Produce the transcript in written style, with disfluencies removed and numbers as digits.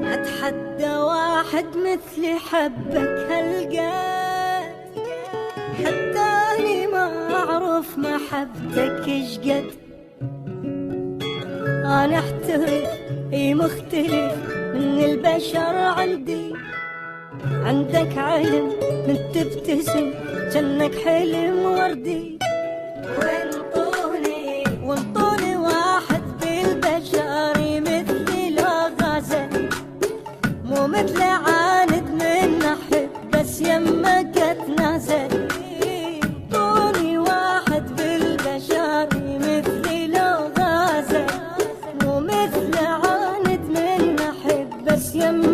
اتحدى واحد مثلي حبك هالقد، حتى اني ما اعرف محبتك ايش قد. انا احترف اي مختلف من البشر عندك علم من تبتسم جنك حلم وردي. وانطوني واحد بالبشر مثلي لو غزل، مو مثل عاند من احب بس يمك اتنازل. انطوني واحد بالبشر مثلي لو غزل، مو مثل عاند من احب بس يمك